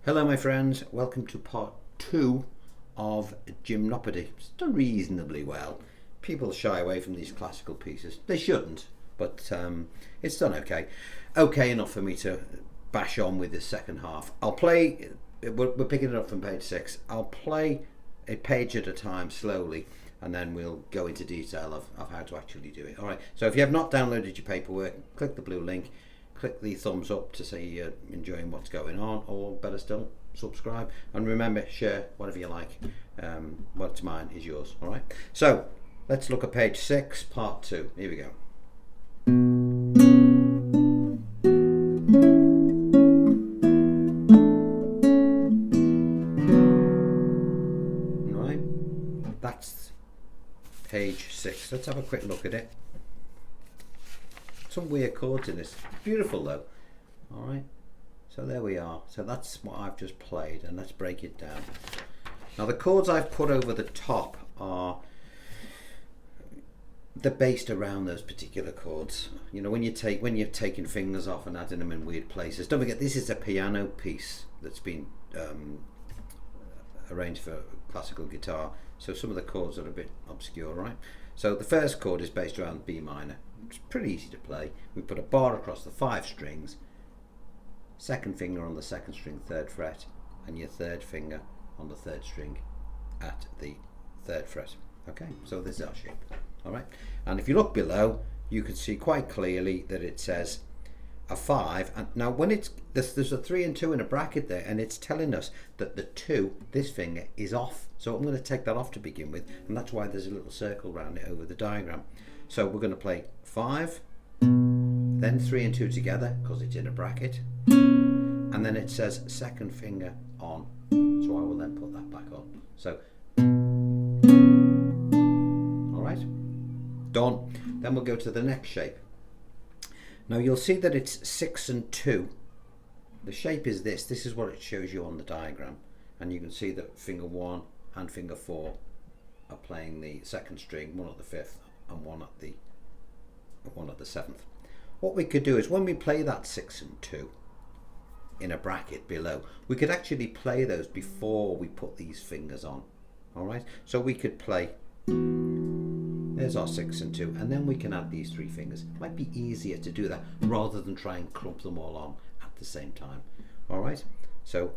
Hello my friends, welcome to part 2 of Gymnopedie. It's done reasonably well. People shy away from these classical pieces. They shouldn't, but it's done okay. Okay enough for me to bash on with this second half. I'll play, we're picking it up from page 6. I'll play a page at a time slowly and then we'll go into detail of how to actually do it. Alright, so if you have not downloaded your paperwork, click the blue link. Click the thumbs up to say you're enjoying what's going on, or better still, subscribe, and remember, share whatever you like. What's mine is yours. All right, so let's look at page 6 part 2. Here we go. All right, that's page 6. Let's have a quick look at it. Some weird chords in this. Beautiful though. All right, so there we are. So that's what I've just played, and let's break it down. Now the chords I've put over the top are they're based around those particular chords. You know, when you're taking fingers off and adding them in weird places. Don't forget, this is a piano piece that's been arranged for classical guitar, so some of the chords are a bit obscure, right? So the first chord is based around B minor. It's pretty easy to play. We put a bar across the 5 strings, second finger on the 2nd string, 3rd fret, and your 3rd finger on the 3rd string at the 3rd fret. Okay, so this is our shape. All right, and if you look below, you can see quite clearly that it says a 5. And now when it's there's a 3 and 2 in a bracket there, and it's telling us that the 2, this finger, is off. So I'm going to take that off to begin with, and that's why there's a little circle around it over the diagram. So we're going to play 5, then 3 and 2 together because it's in a bracket, and then it says 2nd finger on, so I will then put that back on. So, alright, done. Then we'll go to the next shape. Now you'll see that it's 6 and 2. The shape is this is what it shows you on the diagram, and you can see that finger 1 and finger 4 are playing the 2nd string, 1 at the 5th and one at the 7th. What we could do is when we play that 6 and 2 in a bracket below, we could actually play those before we put these fingers on. All right, so we could play, there's our 6 and 2, and then we can add these 3 fingers. It might be easier to do that rather than try and clump them all on at the same time. All right, so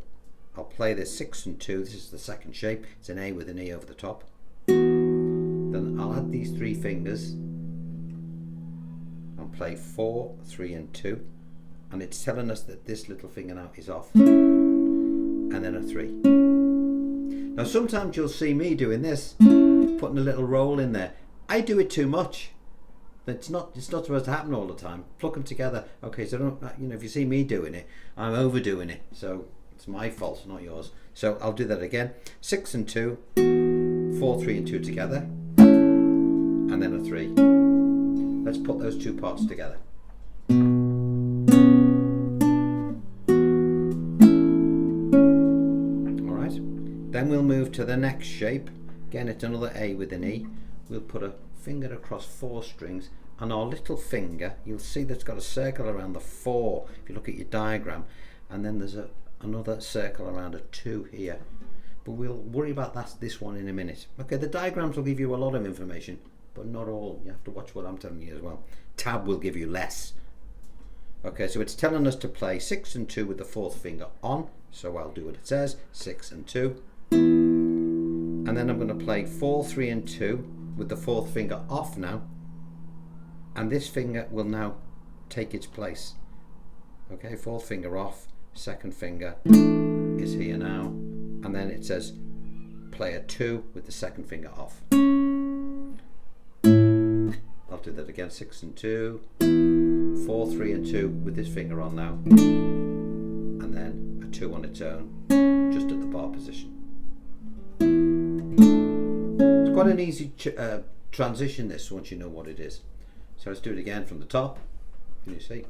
I'll play this 6 and 2. This is the second shape. It's an A with an E over the top. Then I'll add these 3 fingers and play 4, 3 and 2, and it's telling us that this little finger now is off, and then a 3. Now sometimes you'll see me doing this, putting a little roll in there. I do it too much. It's not supposed to happen all the time. Pluck them together. Okay, so don't, if you see me doing it, I'm overdoing it, so it's my fault, not yours. So I'll do that again. 6 and 2, 4, 3 and 2 together, and then a 3. Let's put those 2 parts together. Alright, then we'll move to the next shape. Again, it's another A with an E. We'll put a finger across 4 strings, and our little finger, you'll see that's got a circle around the 4 if you look at your diagram, and then there's another circle around a 2 here. But we'll worry about this one in a minute. Okay, the diagrams will give you a lot of information, but not all. You have to watch what I'm telling you as well. Tab will give you less. Okay, so it's telling us to play 6 and 2 with the 4th finger on, so I'll do what it says, 6 and 2. And then I'm going to play 4, 3 and 2 with the 4th finger off now, and this finger will now take its place. Okay, 4th finger off, 2nd finger is here now, and then it says play a 2 with the 2nd finger off. I'll do that again, 6 and 2, 4, 3 and 2 with this finger on now, and then a 2 on its own, just at the bar position. It's quite an easy transition this, once you know what it is. So let's do it again from the top. Can you see?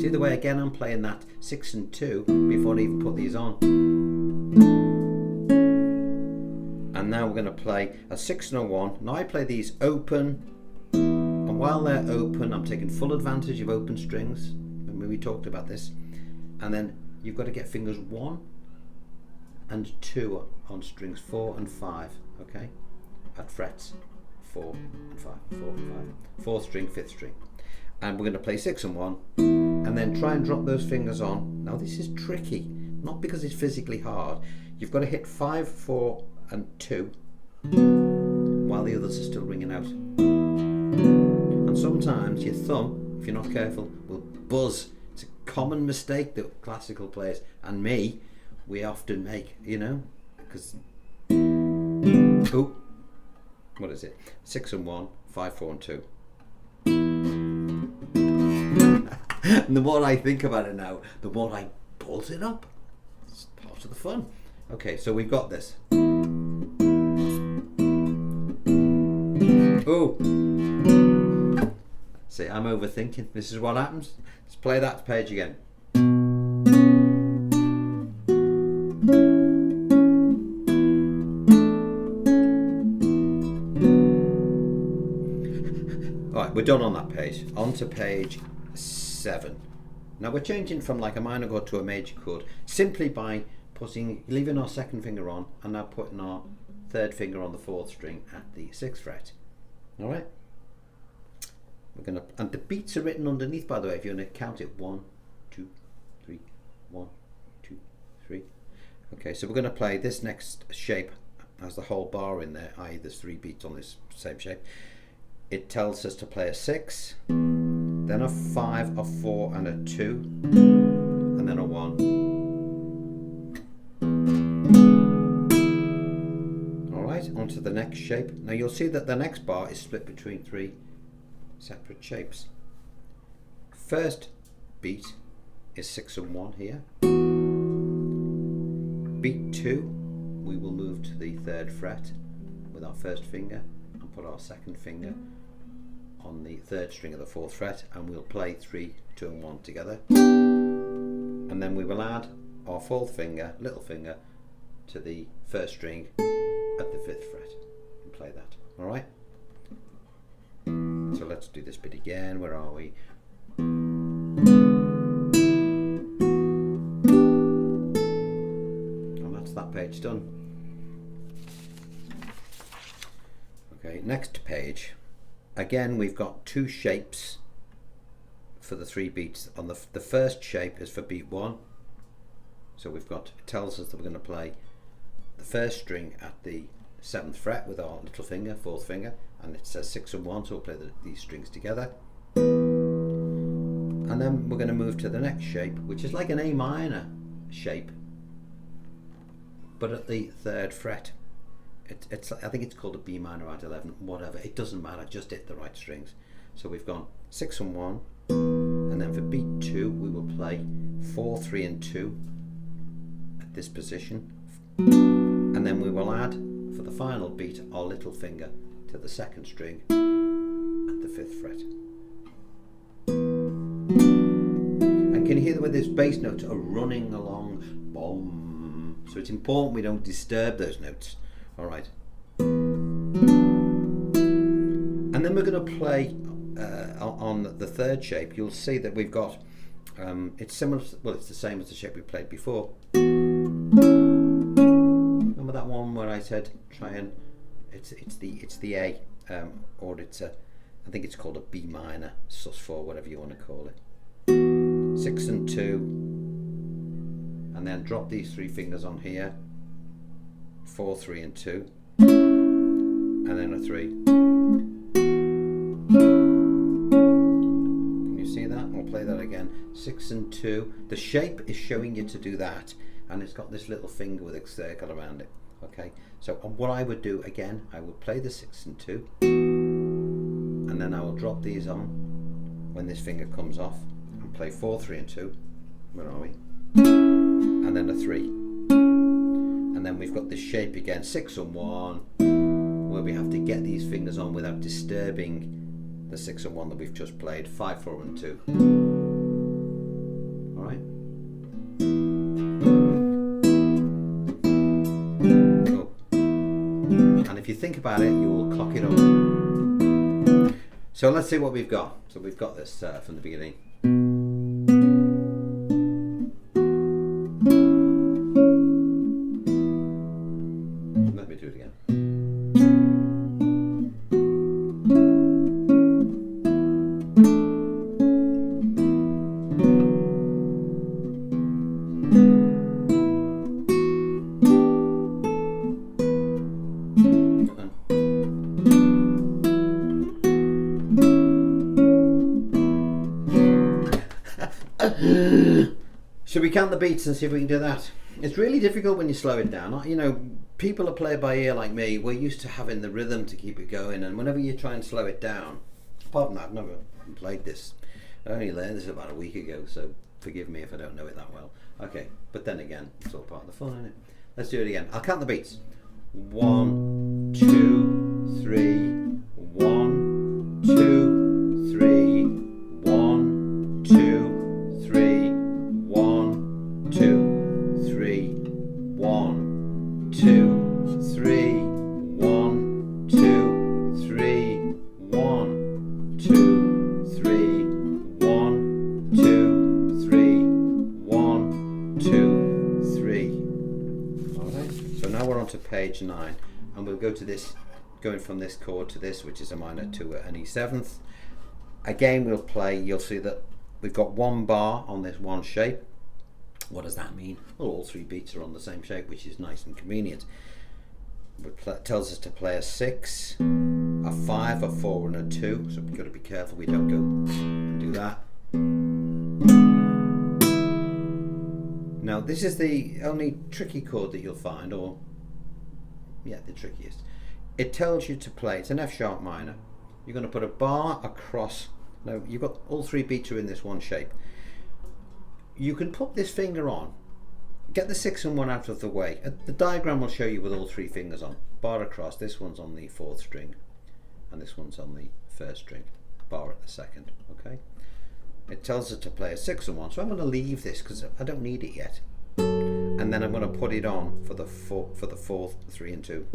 See the way again I'm playing that 6 and 2 before I even put these on. And now we're going to play a 6 and a 1. Now I play these open on And while they're open, I'm taking full advantage of open strings. Remember we talked about this. And then you've got to get fingers 1 and 2 on strings 4 and 5, okay? At frets 4 and 5, 4 and 5. 4th string, 5th string. And we're going to play 6 and 1, and then try and drop those fingers on. Now this is tricky, not because it's physically hard. You've got to hit 5, 4 and 2 while the others are still ringing out. And sometimes your thumb, if you're not careful, will buzz. It's a common mistake that classical players and me, we often make, you know, because, oh, what is it? 6 and 1, 5, 4 and 2. And the more I think about it now, the more I bolt it up. It's part of the fun. Okay, so we've got this. Oh, see, I'm overthinking. This is what happens. Let's play that page again. Alright, we're done on that page. On to page 7. Now we're changing from like a minor chord to a major chord simply by leaving our 2nd finger on and now putting our 3rd finger on the 4th string at the 6th fret. Alright? We're gonna, and the beats are written underneath, by the way, if you're gonna count it. 1, 2, 3, 1, 2, 3. Okay, so we're gonna play this next shape as the whole bar in there, i.e. there's 3 beats on this same shape. It tells us to play a 6, then a 5, a 4 and a 2, and then a 1. Alright, on to the next shape. Now you'll see that the next bar is split between 3 separate shapes. First beat is 6 and 1 here. Beat 2, we will move to the 3rd fret with our 1st finger and put our 2nd finger on the 3rd string of the 4th fret, and we'll play 3, 2 and 1 together. And then we will add our 4th finger, little finger, to the 1st string at the 5th fret and play that. Alright? So let's do this bit again. Where are we? And that's that page done. Okay, next page. Again, we've got 2 shapes for the 3 beats. On the first shape is for beat 1. So we've got, it tells us that we're going to play the 1st string at the 7th fret with our little finger, 4th finger, and it says 6 and 1, so we'll play these strings together. And then we're going to move to the next shape, which is like an A minor shape, but at the 3rd fret. It's I think it's called a B minor at 11, whatever, it doesn't matter, just hit the right strings. So we've gone 6 and 1, and then for beat 2 we will play 4, 3 and 2 at this position, and then we will add for the final beat our little finger to the 2nd string at the 5th fret. And can you hear the way these bass notes are running along? Boom. So it's important we don't disturb those notes. Alright. And then we're going to play on the 3rd shape. You'll see that we've got it's similar to, well, it's the same as the shape we played before. Remember that one where I said try and it's the A, or it's a, I think it's called a B minor, sus4, whatever you want to call it. 6 and 2, and then drop these 3 fingers on here. 4, 3 and 2, and then a 3. Can you see that? We'll play that again. 6 and 2. The shape is showing you to do that, and it's got this little finger with a circle around it. Okay, so what I would do again, I would play the 6 and 2, and then I will drop these on when this finger comes off and play 4, 3 and 2. Where are we? And then a 3. And then we've got this shape again, 6 and 1, where we have to get these fingers on without disturbing the 6 and 1 that we've just played. 5, 4 and 2. Alright? Cool. And if you think about it, you will clock it up. So So let's see what we've got. So we've got this from the beginning. Let me do it again. Should we count the beats and see if we can do that? It's really difficult when you slow it down. You know, people that play by ear like me, we're used to having the rhythm to keep it going, and whenever you try and slow it down, apart from that, I've never played this. I only learned this about a week ago, so forgive me if I don't know it that well. Okay, but then again, it's all part of the fun, isn't it? Let's do it again. I'll count the beats. 1, 2, 3, 1, 2, 3, 1, 2, 3, 1, 2, 3, 1, 2, 3, 1, 2, 3, 1, 2, 3, 1, 2, 3, 1, 2, 3. Alright, so now we're on to page 9, and we'll go to this, going from this chord to this, which is a minor to an E7th. Again, we'll play, you'll see that we've got one bar on this one shape. What does that mean? Well, all 3 beats are on the same shape, which is nice and convenient. It tells us to play a 6, a 5, a 4 and a 2, so we've got to be careful we don't go and do that. Now this is the only tricky chord that you'll find, or yeah, the trickiest. It tells you to play, it's an F sharp minor. You're going to put a bar across. Now you've got all 3 beats are in this one shape. You can put this finger on, get the 6 and 1 out of the way. The diagram will show you with all 3 fingers on. Bar across, this one's on the 4th string and this one's on the 1st string, bar at the 2nd, okay? It tells us to play a 6 and 1, so I'm going to leave this because I don't need it yet. And then I'm going to put it on for the 4th, 3 and 2.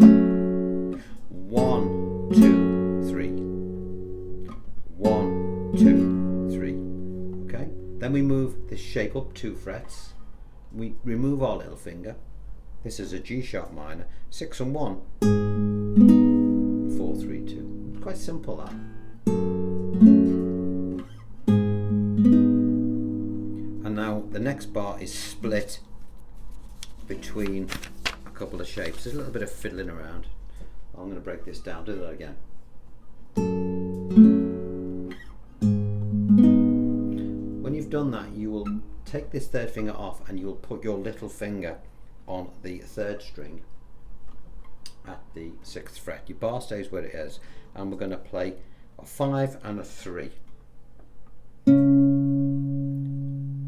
1, 2, 3. 1, 2, 3. Okay? Then we move this shape up 2 frets. We remove our little finger. This is a G sharp minor. 6 and 1. 4, 3, 2. It's quite simple, that. And now the next bar is split between a couple of shapes. There's a little bit of fiddling around. I'm going to break this down. Do that again. When you've done that, you will take this 3rd finger off and you'll put your little finger on the 3rd string at the 6th fret. Your bar stays where it is, and we're going to play a 5 and a 3.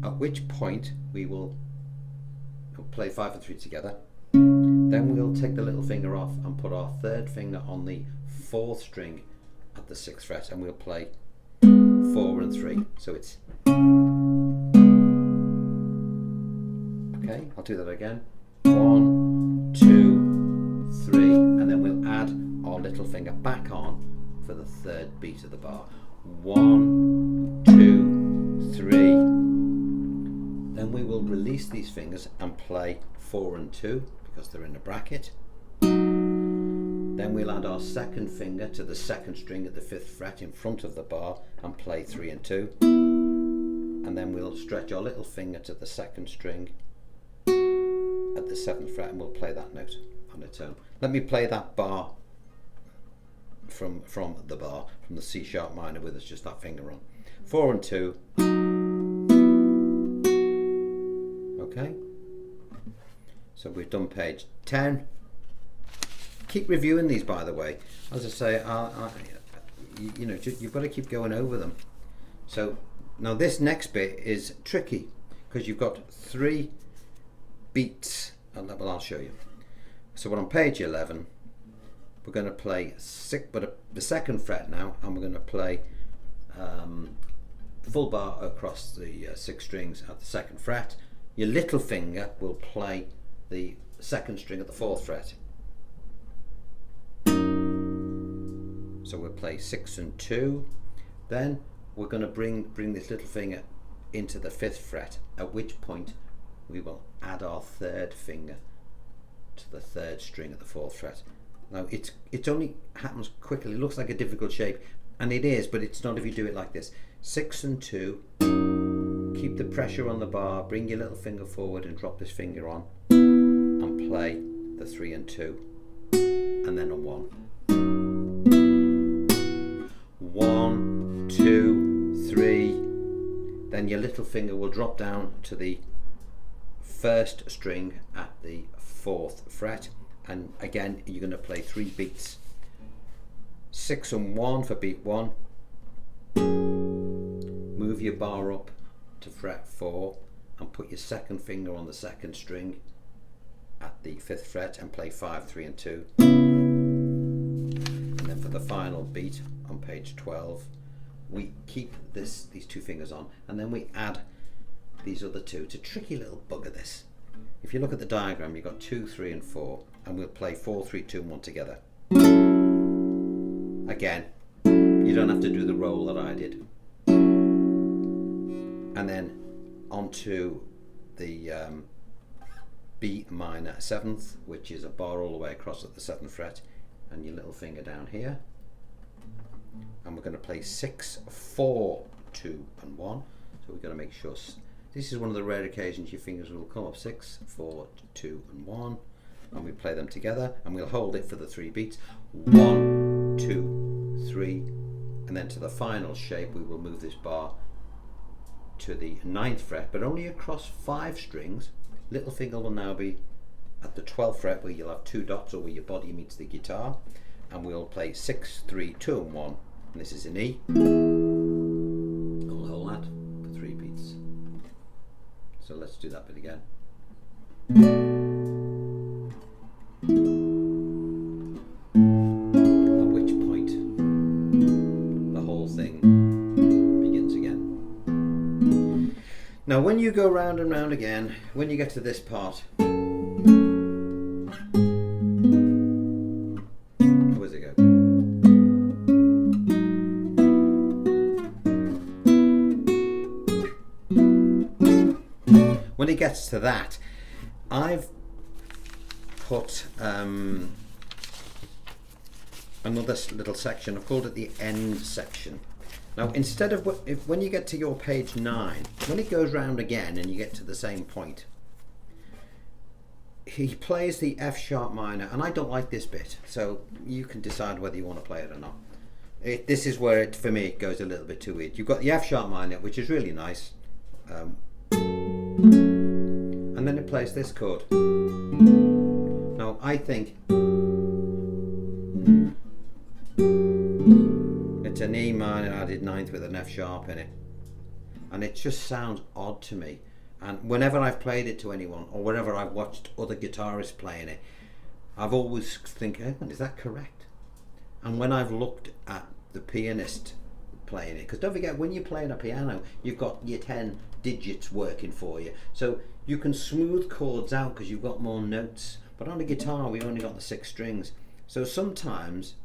At which point we will play 5 and 3 together. Then we'll take the little finger off and put our 3rd finger on the 4th string at the 6th fret, and we'll play 4 and 3. So it's okay. I'll do that again. 1, 2, 3, and then we'll add our little finger back on for the 3rd beat of the bar. 1, 2, 3. Then we will release these fingers and play 4 and 2 because they're in a bracket. Then we'll add our 2nd finger to the 2nd string at the 5th fret in front of the bar and play 3 and 2. And then we'll stretch our little finger to the 2nd string at the 7th fret and we'll play that note on its own. Let me play that bar from the C sharp minor with us just that finger on. 4 and 2. Okay, so we've done page 10. Keep reviewing these, by the way. As I say, you know, you've got to keep going over them. So now this next bit is tricky because you've got 3 beats, and well, I'll show you. So we're on page 11. We're going to play the 2nd fret now, and we're going to play full bar across the 6 strings at the 2nd fret. Your little finger will play the 2nd string at the 4th fret. So we'll play 6 and 2, Then we're going to bring this little finger into the 5th fret, at which point we will add our 3rd finger to the 3rd string at the 4th fret. Now it's only happens quickly. It looks like a difficult shape, and it is, but it's not if you do it like this. 6 and 2, keep the pressure on the bar, bring your little finger forward and drop this finger on, and play the 3 and 2, and then a 1. 1, 2, 3, then your little finger will drop down to the 1st string at the 4th fret, and again you're going to play 3 beats. 6 and 1 for beat 1, move your bar up to fret 4 and put your 2nd finger on the 2nd string at the 5th fret and play 5, 3 and 2. And then for the final beat on page 12, we keep these 2 fingers on, and then we add these other 2. It's a tricky little bugger, this. If you look at the diagram, you've got 2, 3 and 4, and we'll play 4, 3, 2 and 1 together. Again, you don't have to do the roll that I did. And then onto the B minor 7th, which is a bar all the way across at the 7th fret, and your little finger down here. And we're going to play 6, 4, 2 and 1. So we've got to make sure this is one of the rare occasions your fingers will come up. 6, 4, 2 and 1, and we play them together, and we'll hold it for the 3 beats. 1, 2, 3, and then to the final shape we will move this bar to the 9th fret, but only across 5 strings. Little finger will now be at the 12th fret, where you'll have 2 dots, or where your body meets the guitar, and we'll play 6, 3, 2 and 1, and this is an E. We'll hold that for 3 beats. So let's do that bit again. At which point the whole thing begins again. Now when you go round and round again, when you get to this part, where's it go? When it gets to that, I've put another little section. I've called it the end section. Now instead of when you get to your page 9, when it goes round again and you get to the same point, he plays the F sharp minor, and I don't like this bit, so you can decide whether you want to play it or not. This is where for me it goes a little bit too weird. You've got the F sharp minor, which is really nice, and then it plays this chord. Now I think it's an E minor added 9th with an F sharp in it, and it just sounds odd to me. And whenever I've played it to anyone, or whenever I've watched other guitarists playing it, I've always think, is that correct? And when I've looked at the pianist playing it, because don't forget, when you're playing a piano, you've got your 10 digits working for you, so you can smooth chords out because you've got more notes. But on a guitar, we only got the 6 strings. So sometimes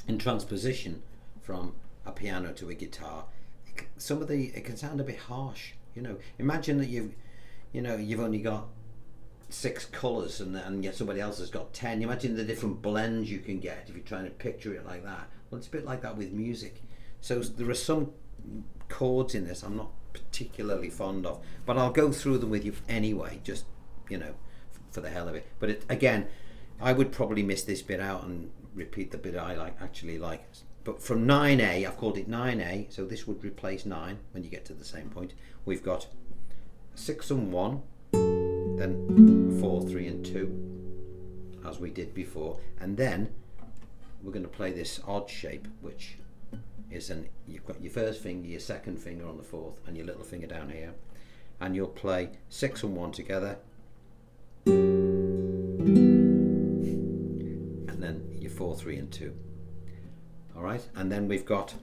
in transposition from a piano to a guitar, it can sound a bit harsh. You know, imagine that you've only got 6 colours and yet somebody else has got 10. Imagine the different blends you can get if you're trying to picture it like that. Well, it's a bit like that with music. So there are some chords in this I'm not particularly fond of, but I'll go through them with you anyway, just, you know, for the hell of it. But again, I would probably miss this bit out and repeat the bit I actually like. But from 9A, I've called it 9A, so this would replace 9 when you get to the same point. We've got 6 and 1, then 4, 3 and 2, as we did before, and then we're going to play this odd shape, which is you've got your first finger, your second finger on the 4th, and your little finger down here, and you'll play 6 and 1 together, and then your 4, 3 and 2. All right, and then we've got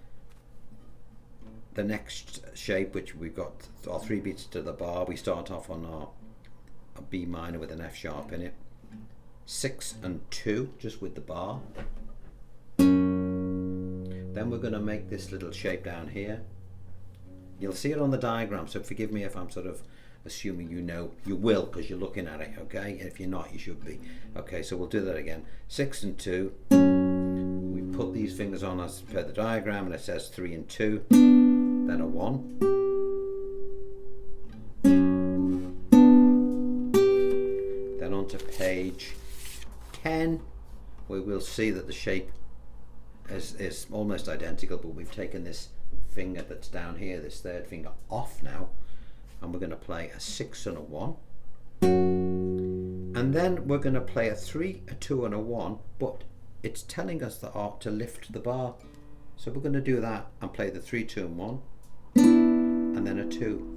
the next shape, which we've got our 3 beats to the bar. We start off on a B minor with an F sharp in it, 6 and 2 just with the bar. Then Then we're going to make this little shape down here. You'll see it on the diagram, so forgive me if I'm sort of assuming you know. You will, because you're looking at it, okay? If you're not, you should be. Okay, so we'll do that again. 6 and 2. We put these fingers on as per the diagram, and it says 3 and 2. Then a 1. Then on to page 10, where we'll see that the shape is almost identical, but we've taken this finger that's down here, this third finger, off now, and we're going to play a 6 and a 1, and then we're going to play a 3, a 2 and a 1, but it's telling us that to lift the bar, so we're going to do that and play the 3, 2 and 1, and then a 2.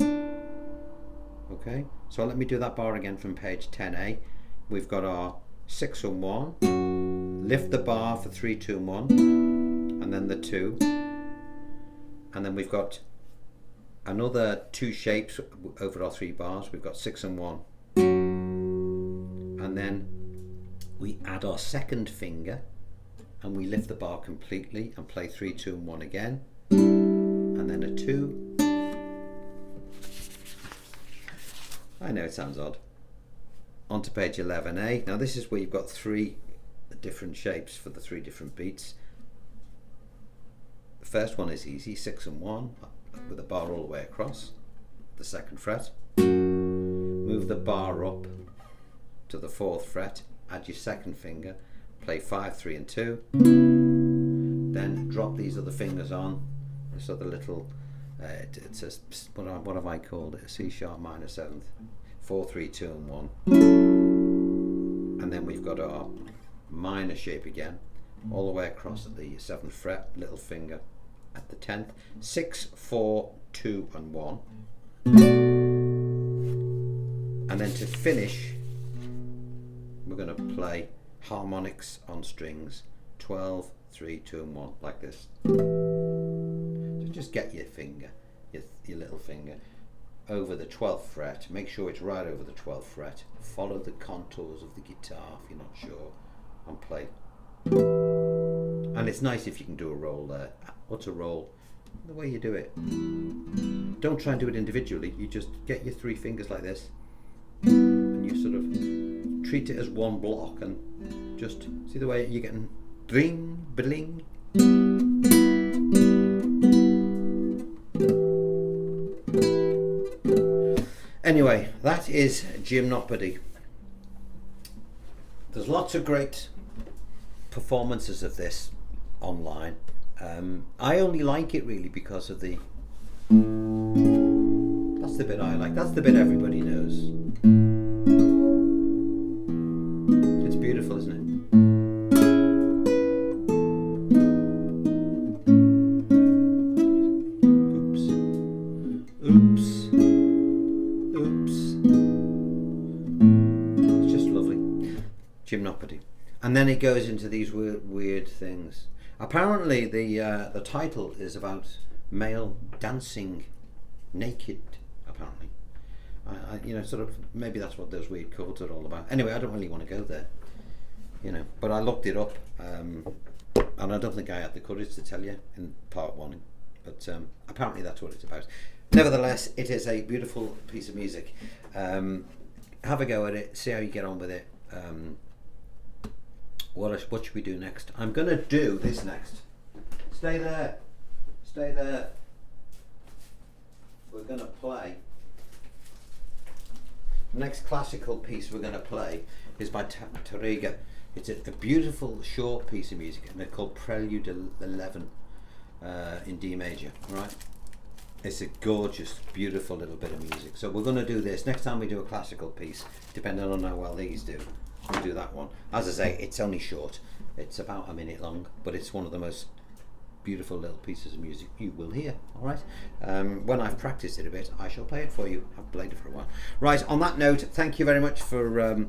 Okay, so let me do that bar again from page 10A. We've got our 6 and 1, lift the bar for 3, 2 and 1, and then the 2, and then we've got another 2 shapes over our 3 bars. We've got 6 and 1, and then we add our second finger and we lift the bar completely and play 3, 2 and 1 again, and then a 2. I know it sounds odd. On to page 11A. Now this is where you've got 3 different shapes for the 3 different beats. The first one is easy, 6 and 1, with the bar all the way across the 2nd fret. Move the bar up to the 4th fret, add your 2nd finger, play 5, 3 and 2. Then drop these other fingers on, so the little, it's a, what have I called it, a C sharp minor 7th, 4, 3, 2 and 1. And then we've got our minor shape again, all the way across at the 7th fret, little finger at the 10th, 6, 4, 2 and 1. And then to finish, we're going to play harmonics on strings, 12, 3, 2 and 1, like this. So just get your finger, your little finger, over the 12th fret, make sure it's right over the 12th fret, follow the contours of the guitar if you're not sure, and play. And it's nice if you can do a roll there. What's a roll? The way you do it. Don't try and do it individually, you just get your 3 fingers like this, and you sort of treat it as one block, and just see the way you're getting ding, bling. Anyway, that is Gymnopedie. There's lots of great performances of this online. I only like it really because of the, that's the bit I like, that's the bit everybody knows. It's beautiful, isn't it? Gymnopedie, and then it goes into these weird things. Apparently, the title is about male dancing naked. Apparently, you know, sort of maybe that's what those weird chords are all about. Anyway, I don't really want to go there, you know. But I looked it up, and I don't think I had the courage to tell you in part 1. But apparently, that's what it's about. Nevertheless, it is a beautiful piece of music. Have a go at it. See how you get on with it. What should we do next? I'm going to do this next. Stay there. Stay there. We're going to play. The next classical piece we're going to play is by Tariga. It's a beautiful short piece of music, and it's called Prelude 11 in D major. Right? It's a gorgeous, beautiful little bit of music. So we're going to do this. Next time we do a classical piece, depending on how well these do, we'll do that one. As I say, it's only short. It's about a minute long, but it's one of the most beautiful little pieces of music you will hear. All right. When I've practiced it a bit, I shall play it for you. I've played it for a while. Right. On that note, thank you very much for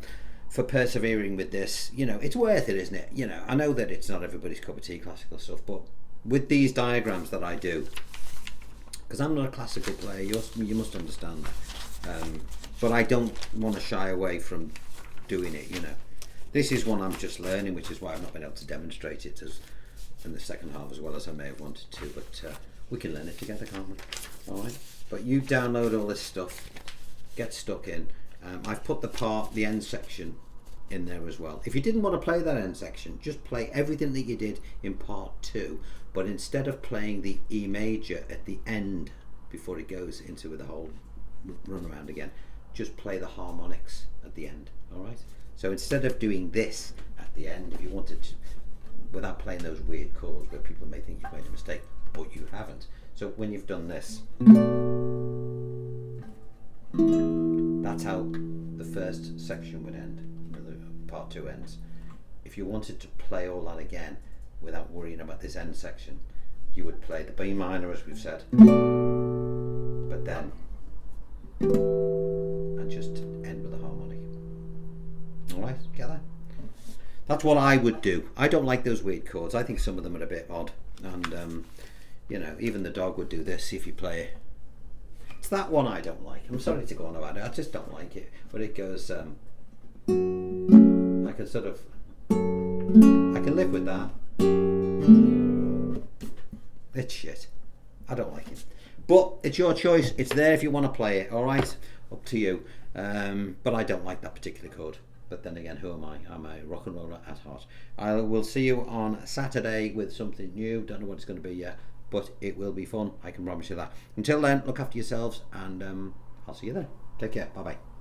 persevering with this. You know, it's worth it, isn't it? You know, I know that it's not everybody's cup of tea, classical stuff, but with these diagrams that I do, because I'm not a classical player, you must understand that. But I don't want to shy away from doing it, you know. This is one I'm just learning, which is why I've not been able to demonstrate it in the second half as well as I may have wanted to, but we can learn it together, can't we? All right. But you download all this stuff, get stuck in. I've put the end section in there as well. If you didn't want to play that end section, just play everything that you did in part 2, but instead of playing the E major at the end before it goes into the whole run around again, just play the harmonics at the end. All right. So instead of doing this at the end, if you wanted to, without playing those weird chords where people may think you've made a mistake, but you haven't. So when you've done this, that's how the first section would end, the part 2 ends. If you wanted to play all that again without worrying about this end section, you would play the B minor as we've said, but then and just end with a harmonic. Alright, get that? That's what I would do. I don't like those weird chords. I think some of them are a bit odd, and you know, even the dog would do this if you play it. It's that one I don't like. I'm sorry to go on about it. I just don't like it. But it goes. I can sort of. I can live with that. It's shit. I don't like it. But it's your choice. It's there if you want to play it. All right, up to you. But I don't like that particular chord. But then again, who am I? I'm a rock and roller at heart. I will see you on Saturday with something new. Don't know what it's going to be yet, but it will be fun. I can promise you that. Until then, look after yourselves, and I'll see you then. Take care. Bye bye.